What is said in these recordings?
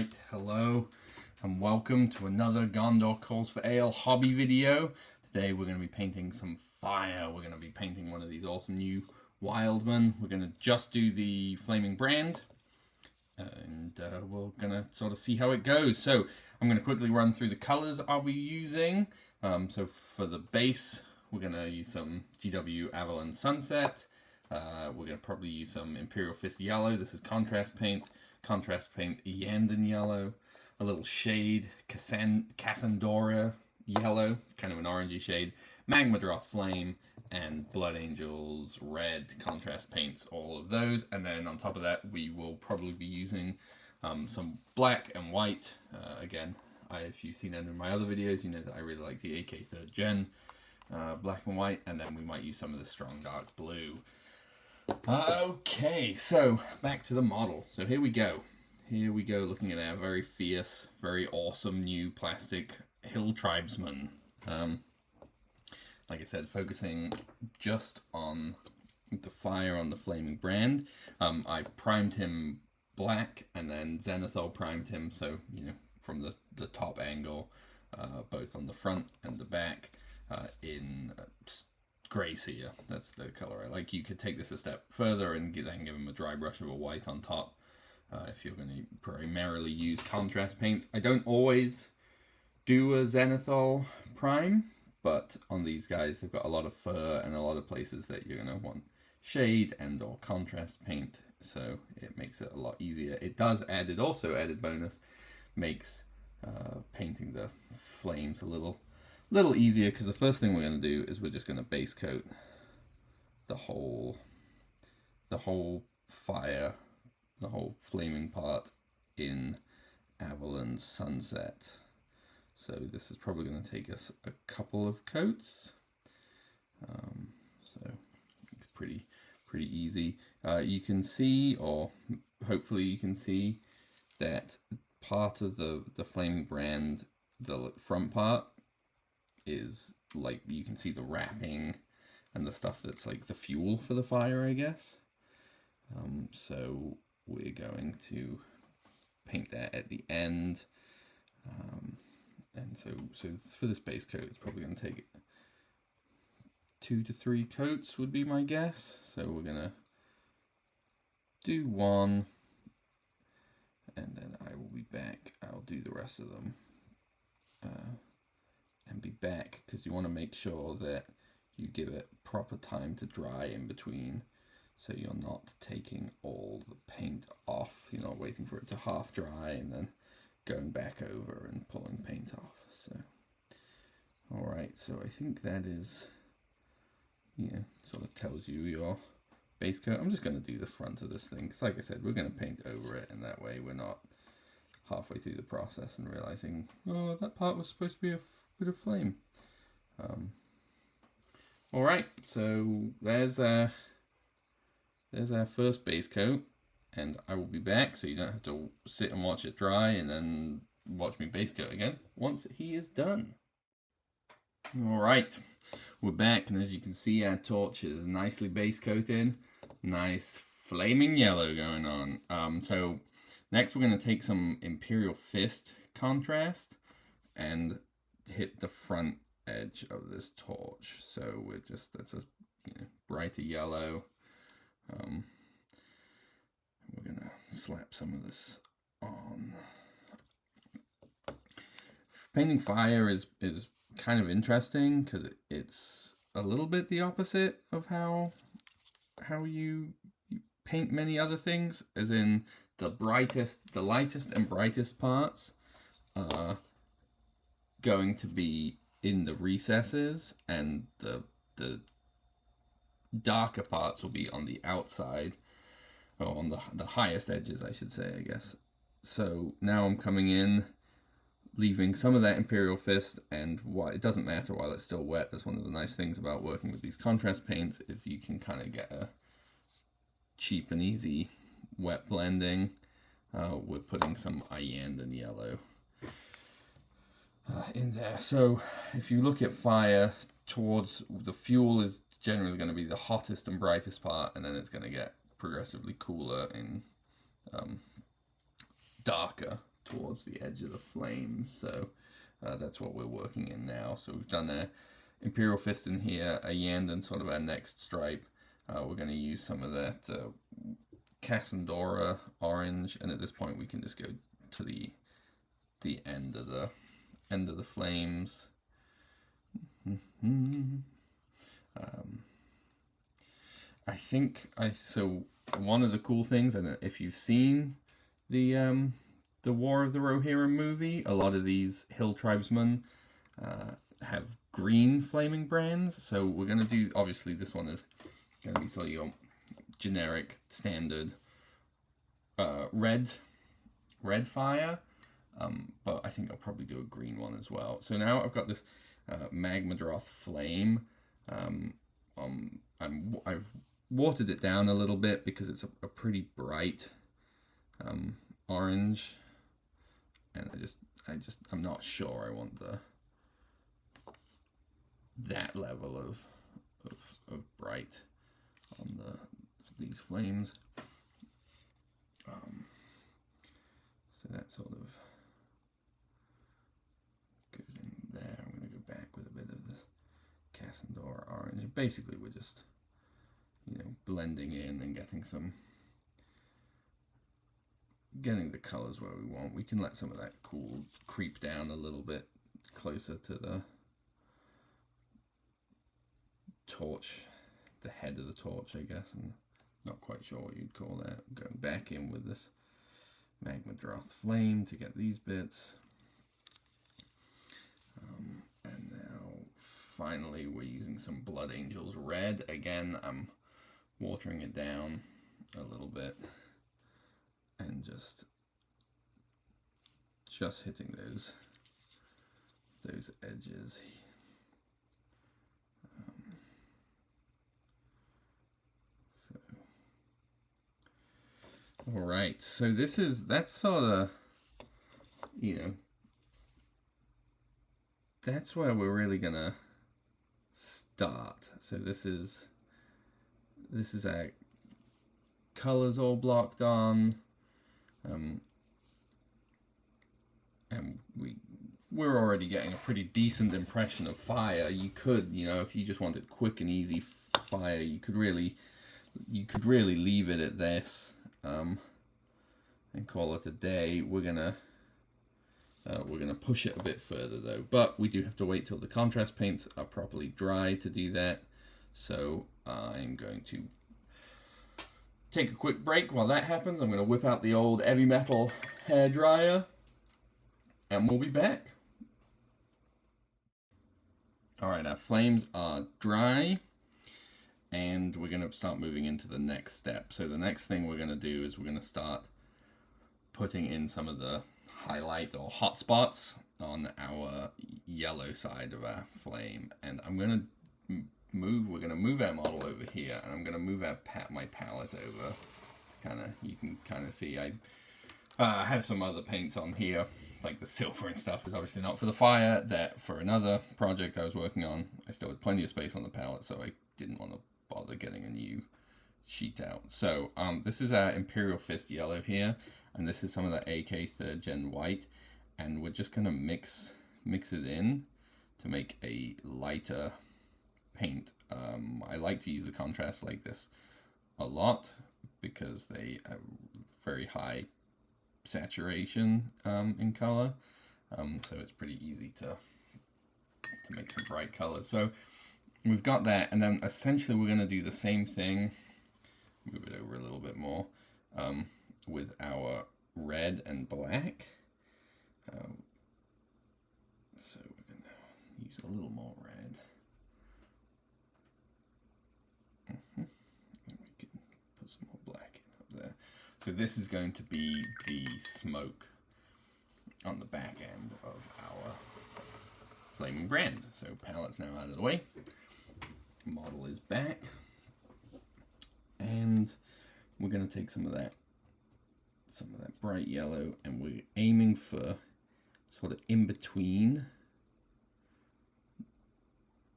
Alright, hello and welcome to another Gondor Calls for Ale hobby video. Today we're going to be painting some fire. We're going to be painting one of these awesome new wildmen. We're going to just do the flaming brand and we're going to sort of see how it goes. So I'm going to quickly run through the colors I'll be using. So for the base we're going to use some GW Averland Sunset. We're going to probably use some Imperial Fist Yellow. This is contrast paint. Contrast paint Iyanden Yellow. A little shade Casandora Yellow. It's kind of an orangey shade. Magmadroth Flame and Blood Angels Red contrast paints. All of those. And then on top of that we will probably be using some black and white. Again, if you've seen any of my other videos, you know that I really like the AK 3rd Gen black and white. And then we might use some of the strong dark blue. Okay, so back to the model. So here we go. Here we go looking at our very fierce, very awesome new plastic Hill Tribesmen. Like I said, focusing just on the fire on the flaming brand. I've primed him black and then zenithal primed him, so, you know, from the top angle, both on the front and the back, in grey seer. That's the color I like. You could take this a step further and then give him a dry brush of a white on top if you're going to primarily use contrast paints. I don't always do a zenithal prime, but on these guys they've got a lot of fur and a lot of places that you're going to want shade and or contrast paint, so it makes it a lot easier. It does add, also added bonus, makes painting the flames a little easier, because the first thing we're going to do is we're just going to base coat the whole fire, the whole flaming part in Averland Sunset. So this is probably going to take us a couple of coats. So it's pretty easy. You can see, or hopefully you can see, that part of the flaming brand, the front part, is like, you can see the wrapping and the stuff that's like the fuel for the fire, I guess. So we're going to paint that at the end, and so for this base coat it's probably going to take 2 to 3 coats would be my guess. So we're gonna do one and then I will be back. I'll do the rest of them and be back, because you want to make sure that you give it proper time to dry in between, so you're not taking all the paint off. You're not waiting for it to half dry and then going back over and pulling paint off. So alright, so I think that is, yeah, sort of tells you your base coat. I'm just going to do the front of this thing, because like I said, we're going to paint over it, and that way we're not halfway through the process and realizing, oh, that part was supposed to be a bit of flame. Alright, so there's our first base coat, and I will be back, so you don't have to sit and watch it dry and then watch me base coat again once he is done. Alright, we're back, and as you can see, our torch is nicely base coated. Nice flaming yellow going on. So next we're going to take some Imperial Fist contrast and hit the front edge of this torch. So we're just, that's a, you know, brighter yellow. We're going to slap some of this on. Painting fire is kind of interesting, because it's a little bit the opposite of how you paint many other things, as in the lightest and brightest parts are going to be in the recesses, and the darker parts will be on the outside, or on the highest edges, I should say, I guess. So now I'm coming in, leaving some of that Imperial Fist, and it doesn't matter while it's still wet. That's one of the nice things about working with these contrast paints, is you can kind of get a cheap and easy wet blending. We're putting some Iyanden yellow in there. So if you look at fire, towards the fuel is generally going to be the hottest and brightest part, and then it's going to get progressively cooler and darker towards the edge of the flames. So that's what we're working in now. So we've done a Imperial Fist in here, a Iyanden, sort of our next stripe. We're going to use some of that Casandora orange, and at this point we can just go to the end of the flames. I think so one of the cool things, and if you've seen the War of the Rohirrim movie, a lot of these Hill Tribesmen have green flaming brands. So we're going to do, obviously this one is going to be sort of your generic standard red fire, but I think I'll probably do a green one as well. So now I've got this Magmadroth flame. I've watered it down a little bit because it's a pretty bright orange, and I'm not sure I want that level of bright on these flames. So that sort of goes in there. I'm going to go back with a bit of this Casandora orange. Basically, we're just, blending in and getting the colors where we want. We can let some of that cool creep down a little bit closer to the torch, the head of the torch, I guess. I'm not quite sure what you'd call that. Going back in with this Magmadroth flame to get these bits. And now finally we're using some Blood Angels red. Again, I'm watering it down a little bit and just hitting those edges. All right, so that's sort of, that's where we're really gonna start. So this is our colors all blocked on, and we're already getting a pretty decent impression of fire. You could, if you just wanted quick and easy fire, you could really leave it at this. And call it a day. We're gonna push it a bit further though, but we do have to wait till the contrast paints are properly dry to do that. So I'm going to take a quick break. While that happens, I'm going to whip out the old heavy metal hair dryer, and we'll be back. All right, our flames are dry, and we're going to start moving into the next step. So the next thing we're going to do is we're going to start putting in some of the highlight or hot spots on our yellow side of our flame. And I'm going to we're going to move our model over here, and I'm going to move my palette over. You can kind of see I have some other paints on here, like the silver and stuff is obviously not for the fire. That for another project I was working on, I still had plenty of space on the palette, so I didn't want to bother getting a new sheet out. So this is our Imperial Fist yellow here, and this is some of the AK 3rd Gen white, and we're just going to mix it in to make a lighter paint. I like to use the contrast like this a lot because they have very high saturation in color, so it's pretty easy to make some bright colors. So we've got that, and then essentially we're going to do the same thing, move it over a little bit more, with our red and black. So we're going to use a little more red. And we can put some more black in up there. So this is going to be the smoke on the back end of our flaming brand. So palette's now out of the way. Model is back, and we're going to take some of that bright yellow, and we're aiming for sort of in between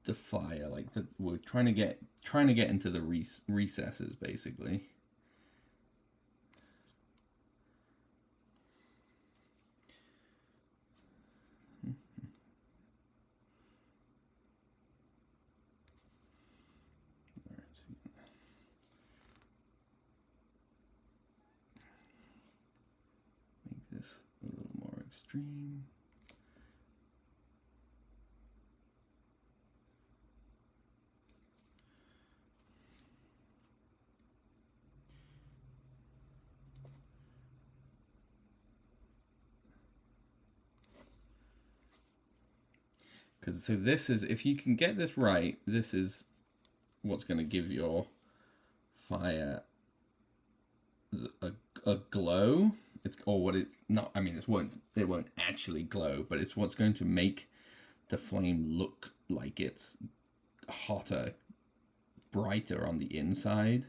the fire, we're trying to get into the recesses basically. extreme. So this is, if you can get this right, this is what's going to give your fire a glow. It's, or what it's not, I mean, it won't actually glow, but it's what's going to make the flame look like it's hotter, brighter on the inside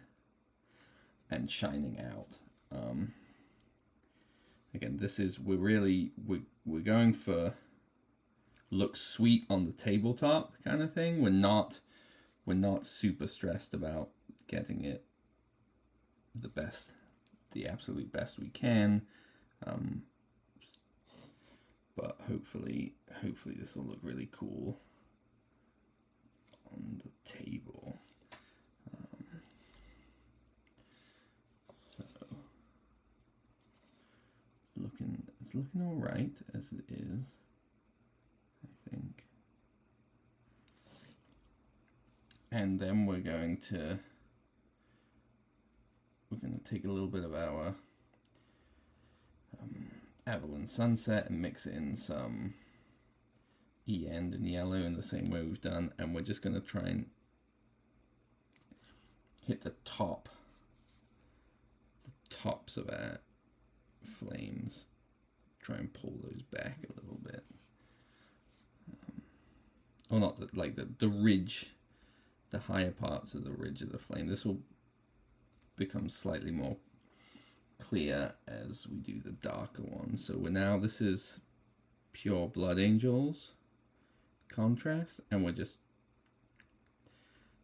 and shining out. Again, this is, we're going for looks sweet on the tabletop kind of thing. We're not super stressed about getting it the absolute best we can, but hopefully this will look really cool on the table. So it's looking all right as it is, I think. And then we're going to take a little bit of our Averland Sunset and mix in some Iyanden yellow in the same way we've done, and we're just going to try and hit the tops of our flames, try and pull those back a little bit. Or not, like the ridge, the higher parts of the ridge of the flame. This will become slightly more clear as we do the darker ones. So this is pure Blood Angels contrast, and we're just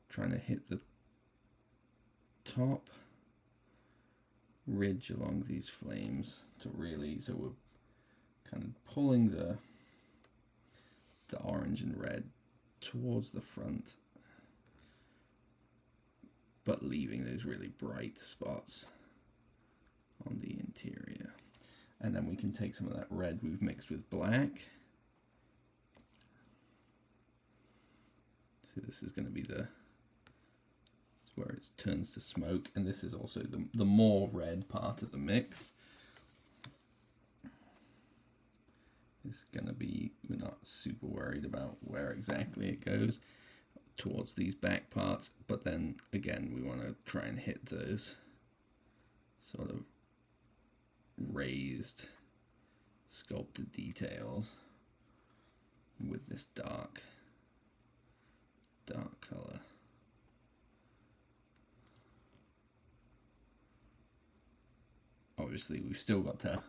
trying to hit the top ridge along these flames to really, so we're kind of pulling the orange and red towards the front, but leaving those really bright spots on the interior. And then we can take some of that red we've mixed with black. So this is going to be where it turns to smoke, and this is also the more red part of the mix. It's going to be, we're not super worried about where exactly it goes towards these back parts, but then again we want to try and hit those sort of raised sculpted details with this dark color. Obviously we've still got to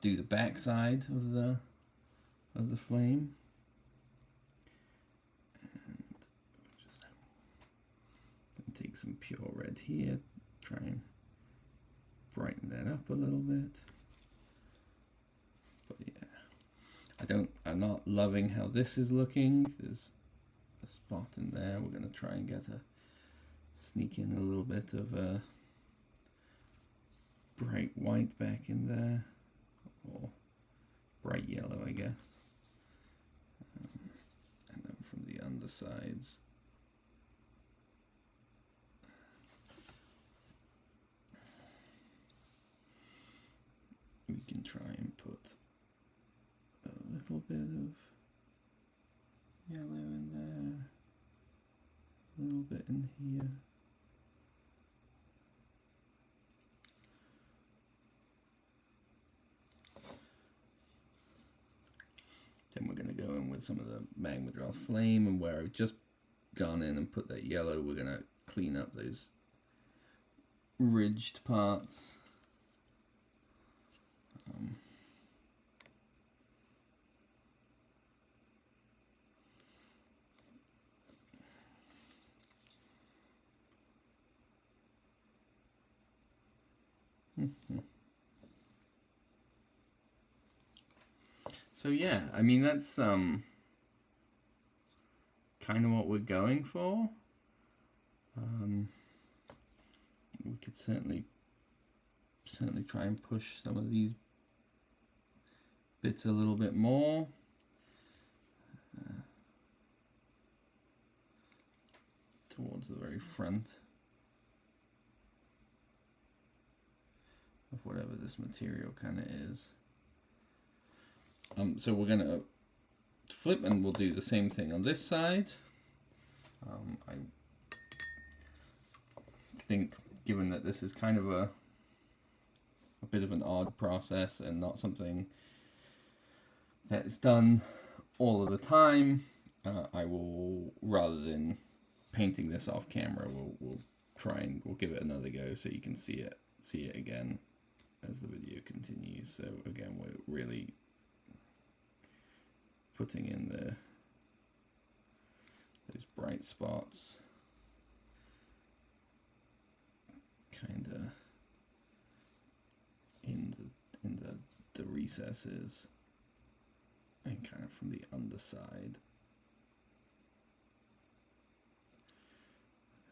do the back side of the flame. And take some pure red here, try and brighten that up a little bit. But yeah, I'm not loving how this is looking. There's a spot in there. We're going to try and sneak in a little bit of bright white back in there, or bright yellow, I guess. And then from the undersides, we can try and put a little bit of yellow in there, a little bit in here. Then we're going to go in with some of the Magmadroth flame, and where I've just gone in and put that yellow, we're going to clean up those ridged parts. So yeah, I mean, that's kind of what we're going for. We could certainly try and push some of these bits a little bit more. Towards the very front of whatever this material kind of is. So we're going to flip and we'll do the same thing on this side. I think, given that this is kind of a bit of an odd process and not something that is done all of the time, I will, rather than painting this off camera, we'll give it another go so you can see it again as the video continues. So again, we're really putting in those bright spots kind of in the recesses and kind of from the underside.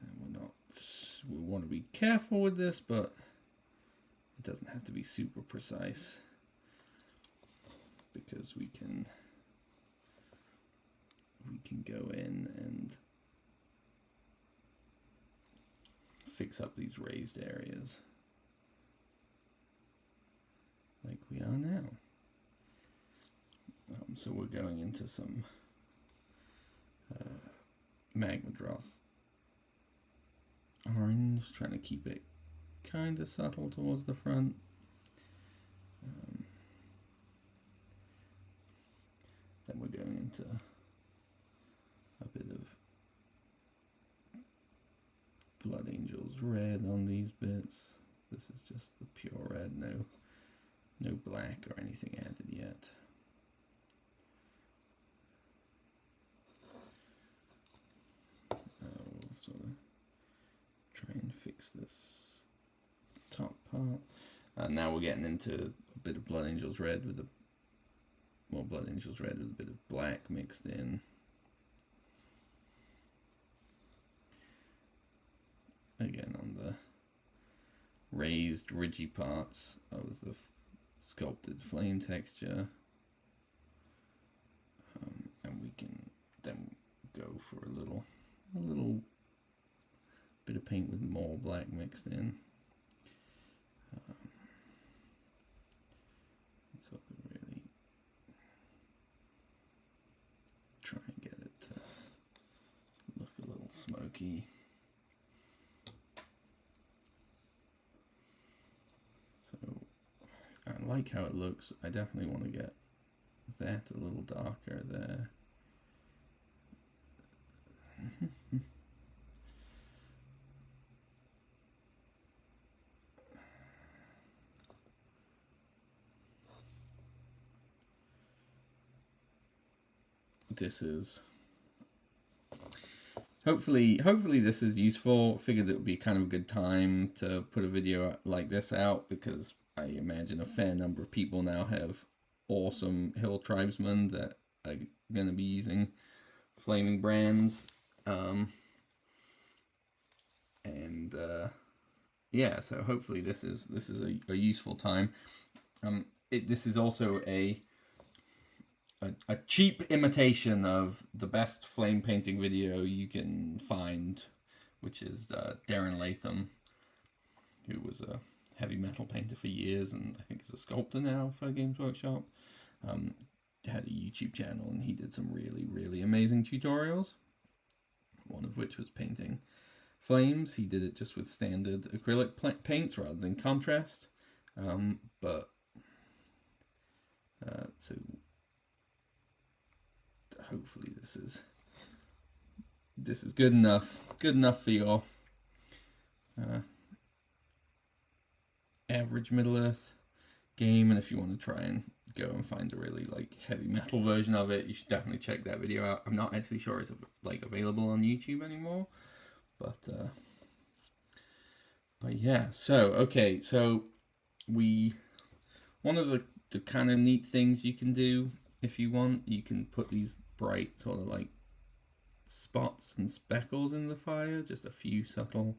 And we want to be careful with this, but it doesn't have to be super precise, because we can go in and fix up these raised areas like we are now. So we're going into some Magmadroth orange, trying to keep it kind of subtle towards the front. Then we're going into a bit of Blood Angel's red on these bits. This is just the pure red, no black or anything added yet. We'll sort of try and fix this top part. Now we're getting into a bit of Blood Angel's red with Blood Angel's red with a bit of black mixed in. Again, on the raised, ridgy parts of the sculpted flame texture. And we can then go for a little bit of paint with more black mixed in. So really try and get it to look a little smoky. So I like how it looks. I definitely want to get that a little darker there. This is hopefully this is useful. Figured it would be kind of a good time to put a video like this out, because I imagine a fair number of people now have awesome Hill Tribesmen that are going to be using flaming brands. Yeah, so hopefully this is a useful time. This is also a cheap imitation of the best flame painting video you can find, which is Darren Latham, who was a heavy metal painter for years and I think is a sculptor now for Games Workshop. Had a YouTube channel and he did some really amazing tutorials, one of which was painting flames. He did it just with standard acrylic paints rather than contrast, so hopefully this is good enough for your average Middle-earth game. And if you want to try and go and find a really heavy metal version of it, you should definitely check that video out. I'm not actually sure it's available on YouTube anymore, but yeah. So okay, so one of the kind of neat things you can do, if you want, you can put these bright sort of spots and speckles in the fire, just a few subtle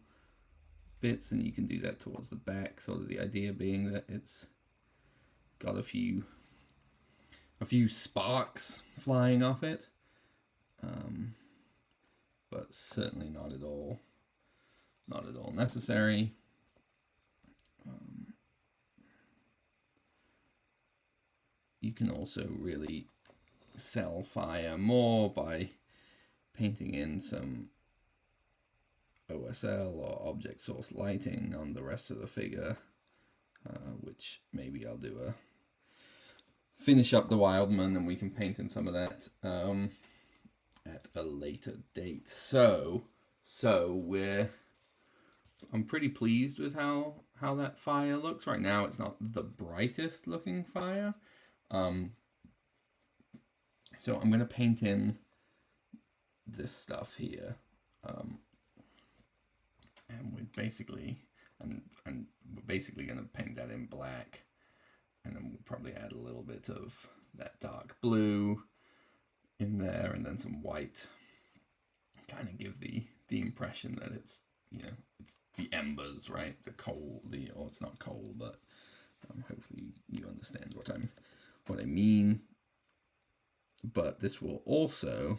bits, and you can do that towards the back, sort of the idea being that it's got a few a few sparks flying off it, but certainly not at all necessary. You can also really sell fire more by painting in some OSL or object source lighting on the rest of the figure, which maybe I'll do finish up the Wildman and we can paint in some of that at a later date. So I'm pretty pleased with how that fire looks. Right now it's not the brightest looking fire. So I'm going to paint in this stuff here. And we're basically going to paint that in black, and then we'll probably add a little bit of that dark blue in there, and then some white. Kind of give the impression that it's, you know, it's the embers, right? The coal, or it's not coal, but hopefully you understand what I mean. But this will also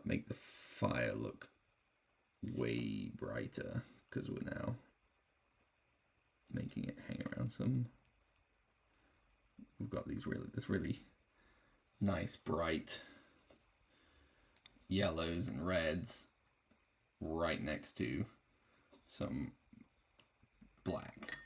make the fire look way brighter, because we're now making it hang around some. We've got this really nice bright yellows and reds right next to some black.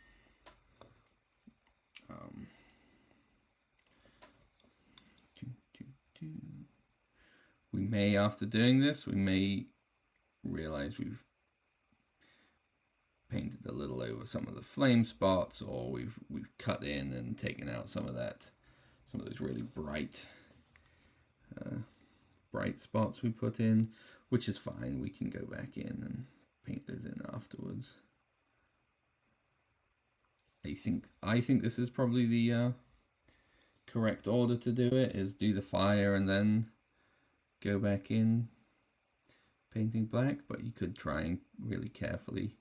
We may, after doing this, we may realize we've painted a little over some of the flame spots, or we've cut in and taken out some of those really bright spots we put in, which is fine. We can go back in and paint those in afterwards. I think this is probably the correct order to do it, is do the fire and then go back in painting black, but you could try and really carefully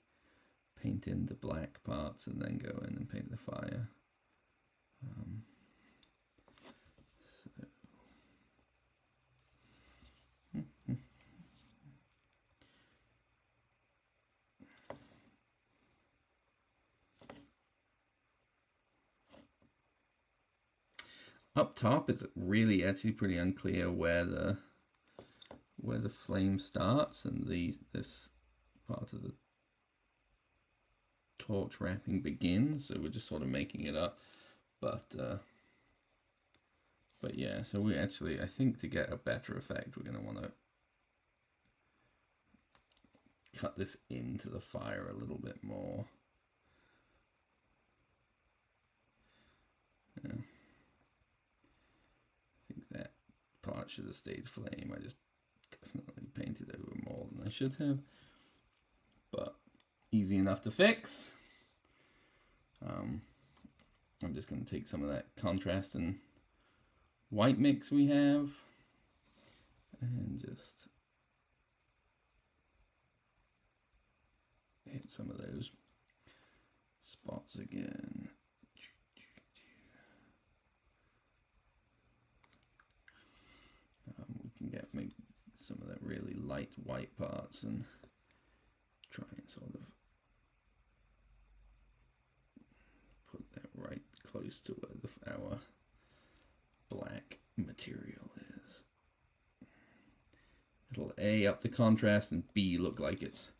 paint in the black parts and then go in and paint the fire. Up top, it's really actually pretty unclear where the flame starts, and this part of the torch wrapping begins. So we're just sort of making it up, but yeah. So we actually, I think, to get a better effect, we're going to want to cut this into the fire a little bit more. Yeah. I think that part should have stayed flame. I just definitely painted over more than I should have, but easy enough to fix. I'm just going to take some of that contrast and white mix we have and just hit some of those spots again. We can make some of that really light white parts and try and sort of put that right close to where our black material is. It'll A, up the contrast, and B, look like it's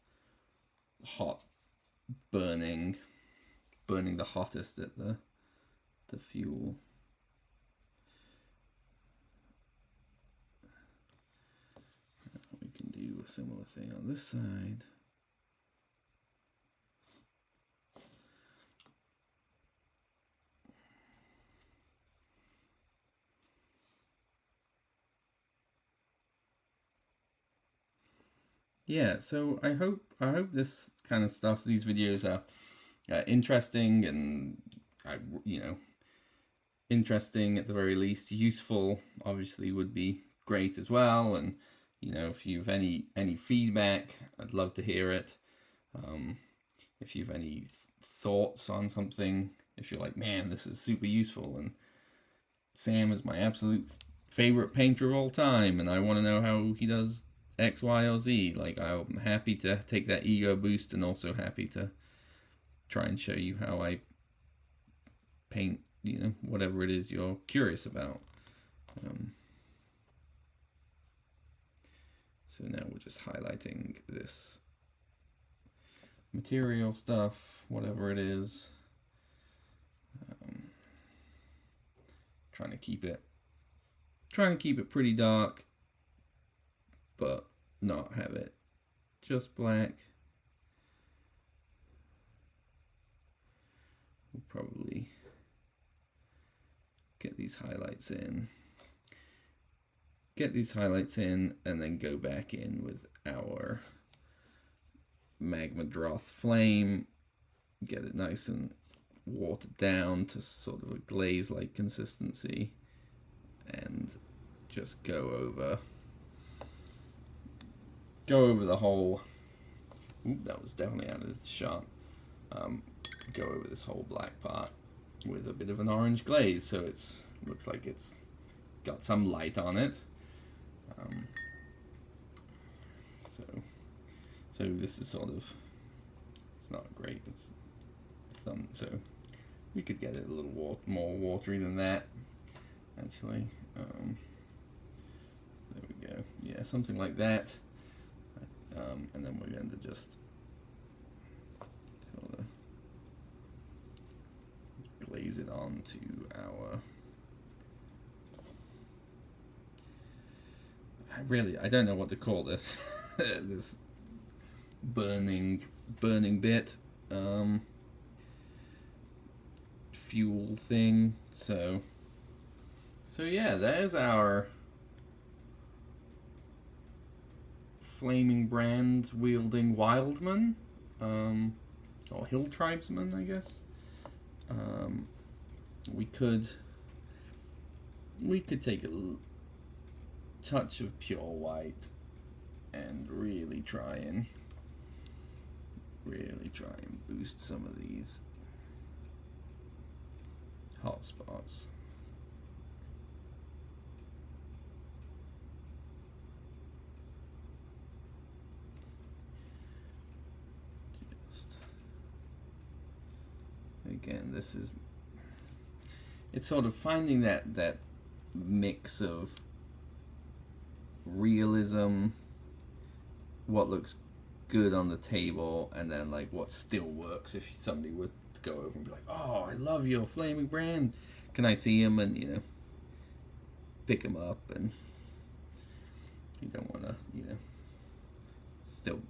hot, burning the hottest at the fuel. We can do a similar thing on this side. Yeah, so I hope this kind of stuff, these videos are interesting and interesting at the very least. Useful, obviously, would be great as well. And if you've any feedback, I'd love to hear it. If you've any thoughts on something, if you're like, man, this is super useful, and Sam is my absolute favorite painter of all time, and I want to know how he does X, Y, or Z. Like, I'm happy to take that ego boost, and also happy to try and show you how I paint, you know, whatever it is you're curious about. So now we're just highlighting this material stuff, whatever it is. Trying to keep it pretty dark, but not have it just black. We'll probably get these highlights in, and then go back in with our Magmadroth flame, get it nice and watered down to sort of a glaze-like consistency, and just go over the whole. Ooh, that was definitely out of the shot. Go over this whole black part with a bit of an orange glaze, so it's looks like it's got some light on it. So this is sort of, it's not great. It's some, so we could get it a little more watery than that, actually. There we go. Yeah, something like that. And then we're going to just sort of glaze it onto our. I don't know what to call this. This burning bit. Fuel thing. So yeah, there's our flaming brand wielding wildman, or Hill Tribesmen, I guess. We could take a touch of pure white and really try and boost some of these hot spots. Again, it's sort of finding that mix of realism, what looks good on the table, and then like what still works if somebody were to go over and be like, oh, I love your flaming brand, can I see him, and you know, pick him up, and you don't want to, you know,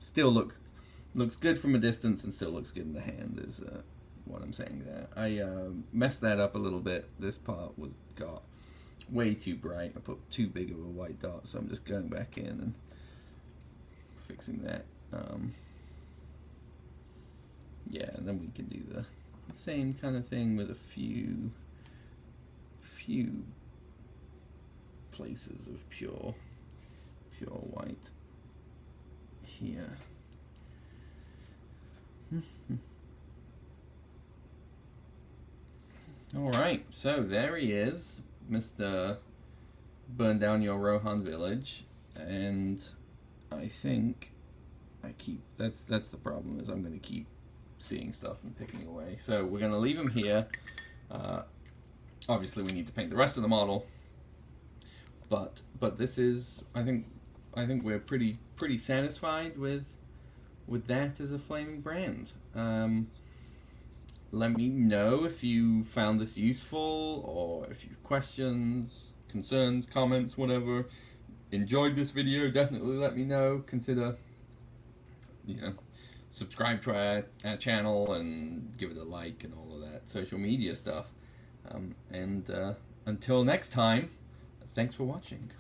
still looks good from a distance and still looks good in the hand is what I'm saying there. I messed that up a little bit. This part got way too bright. I put too big of a white dot, so I'm just going back in and fixing that. Yeah, and then we can do the same kind of thing with a few places of pure white here. Alright, so there he is, Mr. Burn Down Your Rohan Village, and I think that's the problem, is I'm going to keep seeing stuff and picking away. So we're going to leave him here. Obviously we need to paint the rest of the model, but this is, I think we're pretty satisfied with that as a flaming brand. Let me know if you found this useful, or if you have questions, concerns, comments, whatever. Enjoyed this video, definitely let me know. Consider, you know, subscribe to our channel and give it a like and all of that social media stuff. And until next time, thanks for watching.